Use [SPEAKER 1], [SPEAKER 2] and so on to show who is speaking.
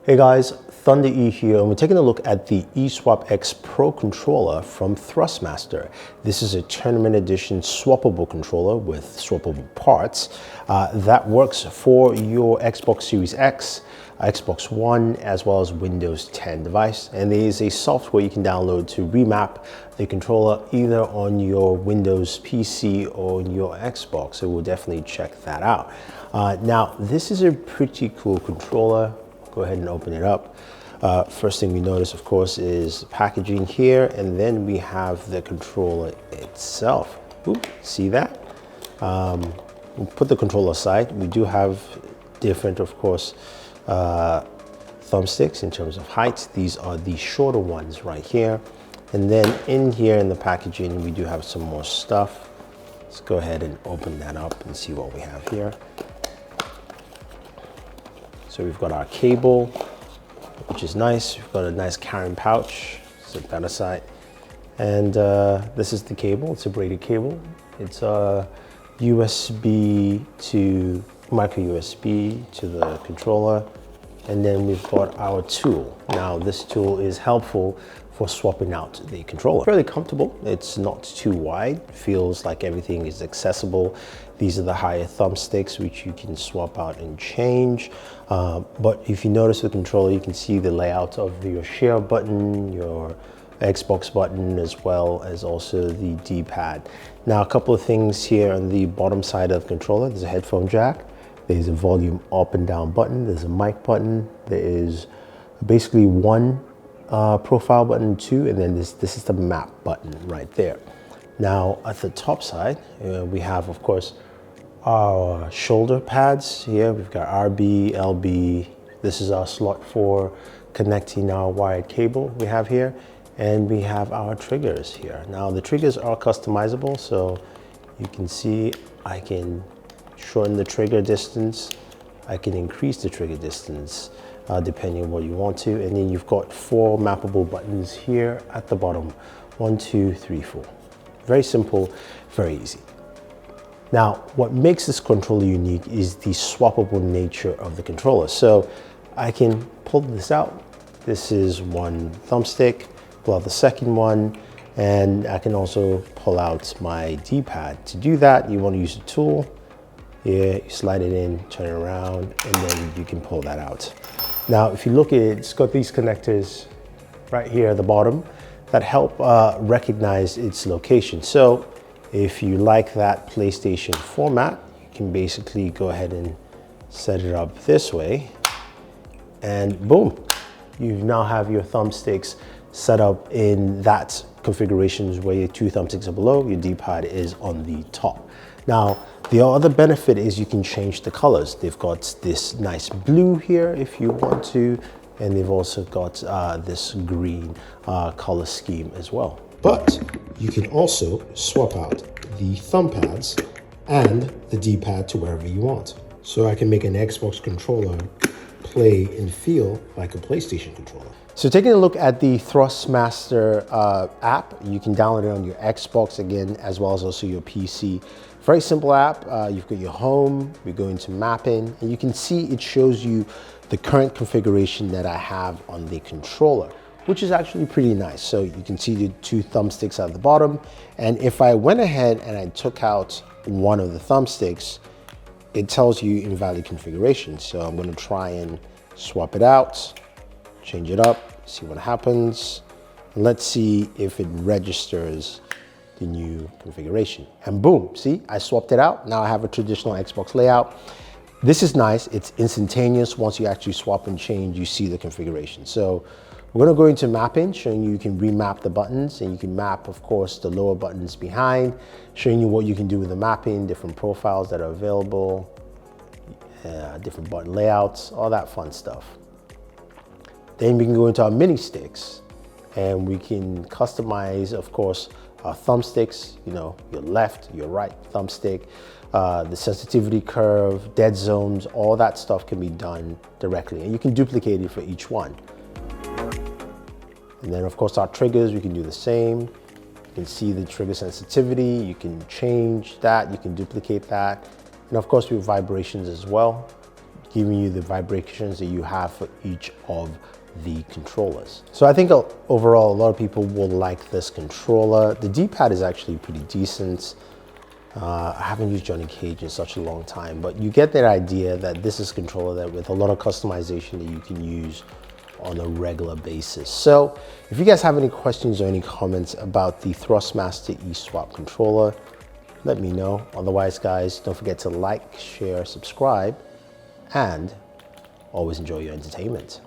[SPEAKER 1] Hey guys, Thunder E here, and we're taking a look at the ESWAP X Pro controller from ThrustMaster. This is a tournament edition swappable controller with swappable parts that works for your Xbox Series X, Xbox One, as well as Windows 10 device. And there is a software you can download to remap the controller either on your Windows PC or on your Xbox. So we'll definitely check that out. Now, this is a pretty cool controller. Go ahead and open it up. First thing we notice, of course, is packaging here, and then we have the controller itself. Ooh, see that? We'll put the controller aside. We do have different, of course, thumbsticks in terms of height. These are the shorter ones right here. And then in here in the packaging, we do have some more stuff. Let's go ahead and open that up and see what we have here. So we've got our cable, which is nice. We've got a nice carrying pouch. Set that aside. And this is the cable. It's a braided cable. It's a USB to micro USB to the controller. And then we've got our tool. Now this tool is helpful for swapping out the controller. Fairly comfortable. It's not too wide. Feels like everything is accessible. These are the higher thumbsticks, which you can swap out and change. But if you notice the controller, you can see the layout of your share button, your Xbox button, as well as also the D-pad. Now, a couple of things here on the bottom side of the controller. There's a headphone jack. There's a volume up and down button. There's a mic button. There is basically one profile button, two, and then this is the map button right there. Now, at the top side, we have, of course, our shoulder pads here. We've got RB, LB. This is our slot for connecting our wired cable we have here. And we have our triggers here. Now, the triggers are customizable, so you can see I can shorten the trigger distance. I can increase the trigger distance depending on what you want to. And then you've got 4 mappable buttons here at the bottom. 1, 2, 3, 4. Very simple, very easy. Now, what makes this controller unique is the swappable nature of the controller. So I can pull this out. This is one thumbstick, pull out the second one, and I can also pull out my D-pad. To do that, you want to use the tool. Here, you slide it in, turn it around, and then you can pull that out. Now, if you look at it, it's got these connectors right here at the bottom that help recognize its location. So if you like that PlayStation format, you can basically go ahead and set it up this way, and boom, you now have your thumbsticks set up in that configurations where your 2 thumbsticks are below, your D-pad is on the top. Now, the other benefit is you can change the colors. They've got this nice blue here if you want to, and they've also got this green color scheme as well. But you can also swap out the thumb pads and the D-pad to wherever you want. So I can make an Xbox controller play and feel like a PlayStation controller. So taking a look at the ThrustMaster app, you can download it on your Xbox again, as well as also your PC. Very simple app. You've got your home, we go into mapping, and you can see it shows you the current configuration that I have on the controller, which is actually pretty nice. So you can see the 2 thumbsticks at the bottom. And if I went ahead and I took out one of the thumbsticks, it tells you invalid configuration. So I'm gonna try and swap it out, change it up, see what happens. Let's see if it registers the new configuration. And boom, see, I swapped it out. Now I have a traditional Xbox layout. This is nice, it's instantaneous. Once you actually swap and change, you see the configuration. So we're gonna go into mapping, showing you can remap the buttons, and you can map, of course, the lower buttons behind, showing you what you can do with the mapping, different profiles that are available, different button layouts, all that fun stuff. Then we can go into our mini sticks, and we can customize, of course, our thumbsticks, you know, your left, your right thumbstick, the sensitivity curve, dead zones, all that stuff can be done directly, and you can duplicate it for each one. And then, of course, our triggers, we can do the same. You can see the trigger sensitivity, you can change that, you can duplicate that. And of course, with vibrations as well. You giving you the vibrations that you have for each of the controllers. So I think overall, a lot of people will like this controller. The D-pad is actually pretty decent. I haven't used Johnny Cage in such a long time, but you get that idea that this is a controller that with a lot of customization that you can use on a regular basis. So if you guys have any questions or any comments about the ThrustMaster ESWAP controller, let me know. Otherwise, guys, don't forget to like, share, subscribe, and always enjoy your entertainment.